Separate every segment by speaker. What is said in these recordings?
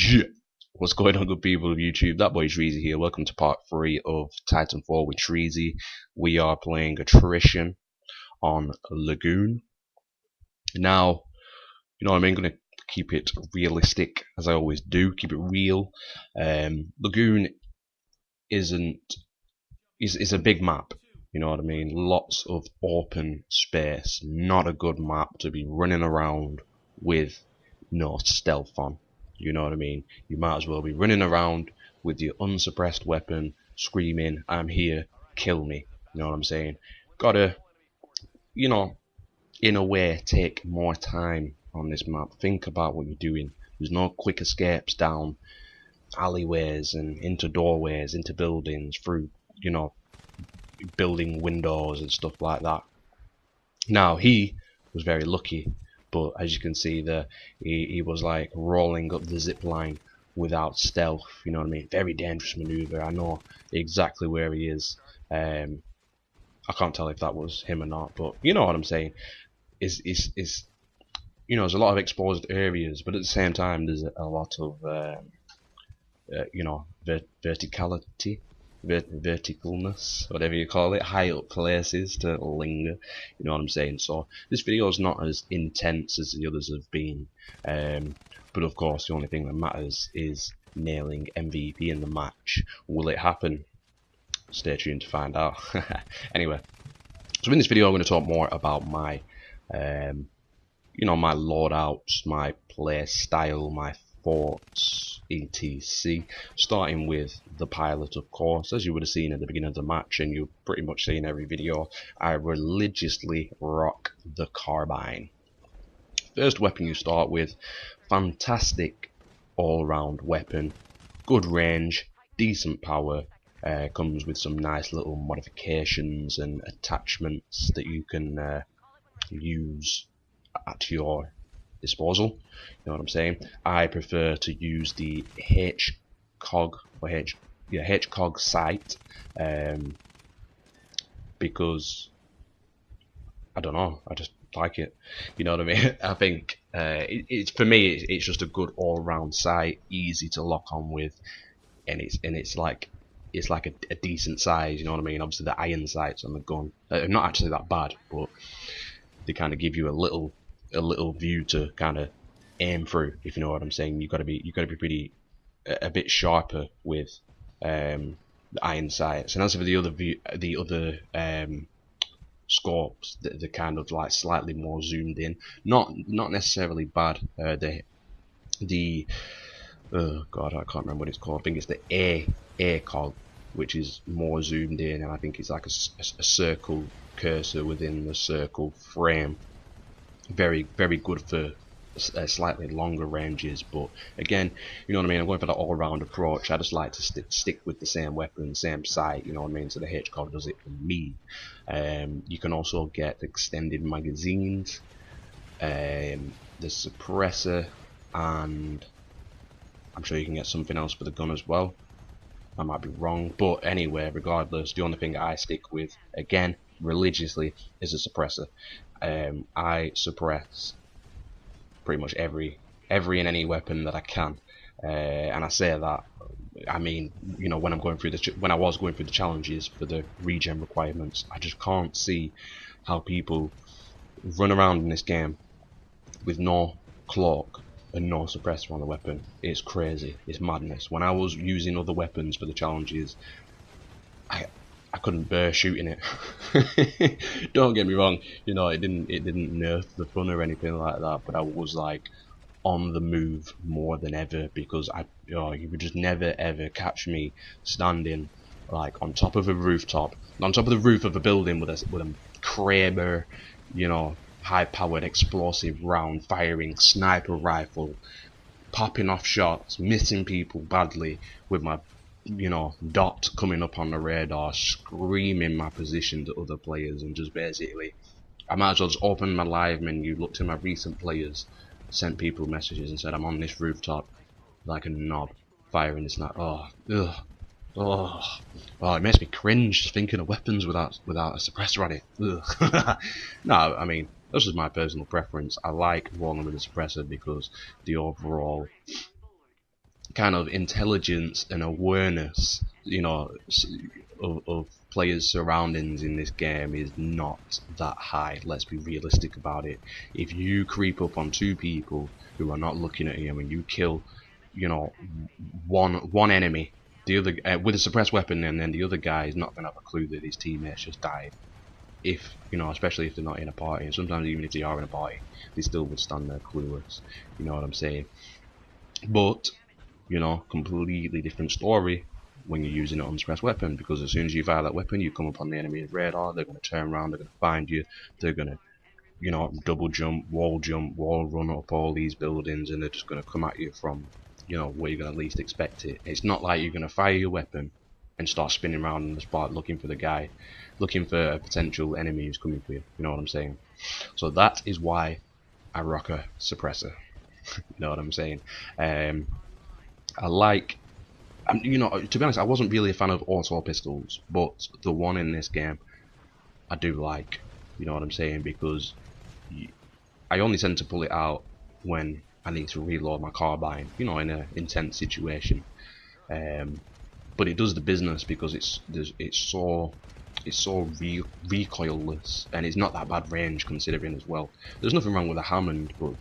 Speaker 1: Yeah. What's going on, good people of YouTube? That boy Treezy here. Welcome to part 3 of Titanfall with Treezy. We are playing Attrition on Lagoon. Now, you know what I mean? I'm going to keep it realistic, as I always do. Keep it real. Lagoon is a big map. You know what I mean? Lots of open space. Not a good map to be running around with no stealth on. You know what I mean? You might as well be running around with your unsuppressed weapon, screaming, "I'm here, kill me." You know what I'm saying? Gotta, you know, in a way, take more time on this map. Think about what you're doing. There's no quick escapes down alleyways and into doorways, into buildings, through, you know, building windows and stuff like that. Now, he was very lucky, but as you can see there, he was like rolling up the zip line without stealth. You know what I mean? Very dangerous maneuver. I know exactly where he is. I can't tell if that was him or not, but you know what I'm saying. Is you know, there's a lot of exposed areas, but at the same time there's a lot of you know, verticalness, whatever you call it, high up places to linger. You know what I'm saying? So this video is not as intense as the others have been, but of course the only thing that matters is nailing MVP in the match. Will it happen? Stay tuned to find out. Anyway, so in this video I'm going to talk more about my you know, my loadouts, my play style, my thoughts, etc. Starting with the pilot, of course. As you would have seen at the beginning of the match, and you've pretty much seen every video, I religiously rock the carbine. First weapon you start with, fantastic all-round weapon, good range, decent power, comes with some nice little modifications and attachments that you can use at your disposal. You know what I'm saying? I prefer to use the HCOG or HCOG sight, because I don't know, I just like it. You know what I mean? I think it's for me. It's just a good all-round sight, easy to lock on with, and it's like a decent size. You know what I mean? Obviously the iron sights on the gun are not actually that bad, but they kind of give you a little view to kind of aim through, if you know what I'm saying. You got to be pretty a bit sharper with the iron sights. And as for the other scopes, they're kind of like slightly more zoomed in, not necessarily bad. The oh god, I can't remember what it's called. I think it's the ACOG, which is more zoomed in, and I think it's like a circle cursor within the circle frame. Very good for slightly longer ranges, but again, you know what I mean, I'm going for that all-round approach. I just like to stick with the same weapon, same sight, you know what I mean, so the HCOG does it for me. You can also get extended magazines, the suppressor, and I'm sure you can get something else for the gun as well. I might be wrong, but anyway, regardless, the only thing I stick with, again, religiously, is a suppressor. I suppress pretty much every and any weapon that I can, and I say that, I mean, you know, when I was going through the challenges for the regen requirements, I just can't see how people run around in this game with no cloak and no suppressor on the weapon. It's crazy, it's madness. When I was using other weapons for the challenges, I couldn't bear shooting it. Don't get me wrong, you know, it didn't nerf the fun or anything like that, but I was like on the move more than ever, because you would just never ever catch me standing like on top of a rooftop, on top of the roof of a building with a Kramer, you know, high powered explosive round firing sniper rifle, popping off shots, missing people badly with my, you know, dot coming up on the radar, screaming my position to other players, and just basically, I might as well just open my live menu, looked at my recent players, sent people messages and said, I'm on this rooftop like a knob, firing this night. Oh, ugh, oh, it makes me cringe just thinking of weapons without a suppressor on it. Ugh. No, I mean, this is my personal preference. I like rolling with a suppressor because the overall kind of intelligence and awareness, you know, of players' surroundings in this game is not that high. Let's be realistic about it. If you creep up on two people who are not looking at you and you kill, you know, one enemy, the other with a suppressed weapon, and then the other guy is not gonna have a clue that his teammates just died. If you know, especially if they're not in a party, and sometimes even if they are in a party, they still would stand there clueless. You know what I'm saying? But you know, completely different story when you're using an unsuppressed weapon, because as soon as you fire that weapon, you come up on the enemy's radar. They're going to turn around, they're going to find you, they're going to, you know, double jump, wall run up all these buildings, and they're just going to come at you from, you know, where you're going to least expect it. It's not like you're going to fire your weapon and start spinning around in the spot looking for the guy, looking for a potential enemy who's coming for you. You know what I'm saying? So that is why I rock a suppressor. You know what I'm saying? I like, you know, to be honest, I wasn't really a fan of auto pistols, but the one in this game I do like. You know what I'm saying? Because I only tend to pull it out when I need to reload my carbine, you know, in an intense situation. But it does the business because it's so recoilless, and it's not that bad range considering as well. There's nothing wrong with a Hammond, but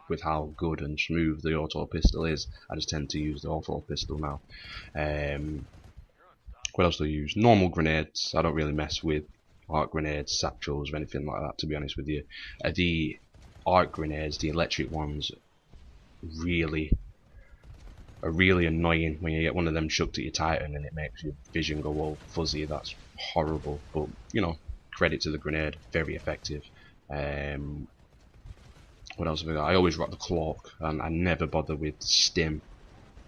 Speaker 1: with how good and smooth the auto pistol is, I just tend to use the auto pistol now. What else do I use? Normal grenades. I don't really mess with arc grenades, satchels, or anything like that, to be honest with you. The arc grenades, the electric ones, are really annoying when you get one of them chucked at your Titan and it makes your vision go all fuzzy. That's horrible, but you know, credit to the grenade, very effective. What else have I got? I always rock the cloak, and I never bother with stim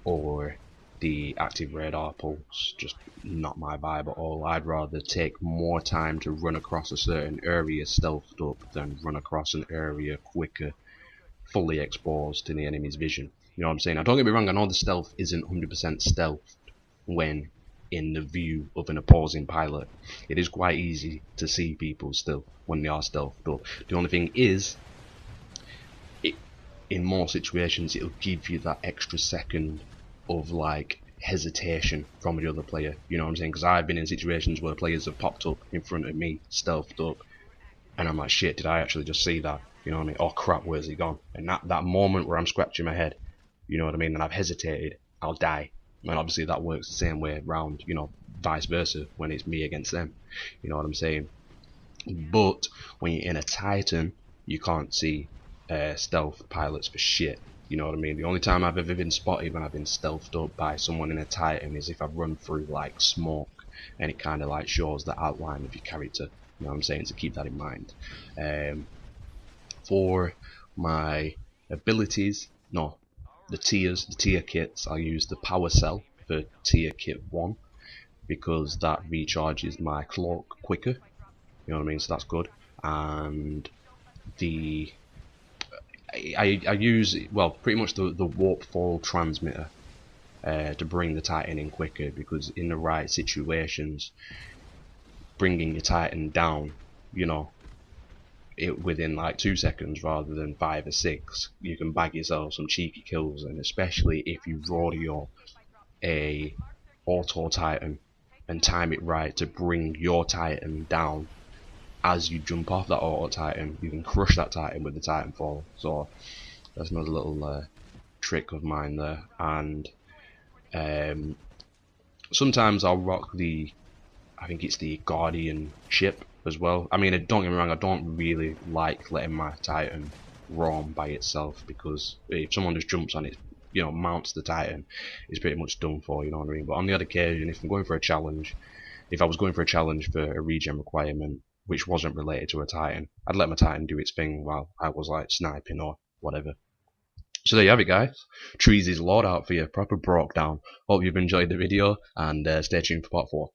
Speaker 1: or the active radar pulse. Just not my vibe at all. I'd rather take more time to run across a certain area stealthed up than run across an area quicker, fully exposed to the enemy's vision. You know what I'm saying? Now don't get me wrong, I know the stealth isn't 100% stealth when in the view of an opposing pilot. It is quite easy to see people still when they are stealthed up. The only thing is, in more situations it'll give you that extra second of like hesitation from the other player. You know what I'm saying? Because I've been in situations where players have popped up in front of me, stealthed up, and I'm like, shit, did I actually just see that? You know what I mean? Oh crap, where's he gone? And that moment where I'm scratching my head, you know what I mean, and I've hesitated, I'll die. And obviously that works the same way round, you know, vice versa when it's me against them. You know what I'm saying? But when you're in a Titan, you can't see stealth pilots for shit. You know what I mean? The only time I've ever been spotted when I've been stealthed up by someone in a Titan is if I've run through like smoke, and it kind of like shows the outline of your character. You know what I'm saying? So keep that in mind. For my abilities, no, the tier kits, I'll use the power cell for tier kit 1 because that recharges my cloak quicker. You know what I mean? So that's good. And the I use, well, pretty much the warp fall transmitter to bring the Titan in quicker, because in the right situations, bringing your Titan down, you know, it within like 2 seconds rather than 5 or 6, you can bag yourself some cheeky kills. And especially if you rodeo a auto Titan and time it right to bring your Titan down as you jump off that auto Titan, you can crush that Titan with the Titanfall. So that's another little trick of mine there. And sometimes I'll rock the, I think it's the Guardian ship as well. I mean, don't get me wrong, I don't really like letting my Titan roam by itself, because if someone just jumps on it, you know, mounts the Titan, it's pretty much done for, you know what I mean? But on the odd occasion, if I'm going for a challenge, if I was going for a challenge for a regen requirement which wasn't related to a Titan, I'd let my Titan do its thing while I was like sniping or whatever. So there you have it, guys. Treezy's loadout for you, proper broke down. Hope you've enjoyed the video, and stay tuned for part 4.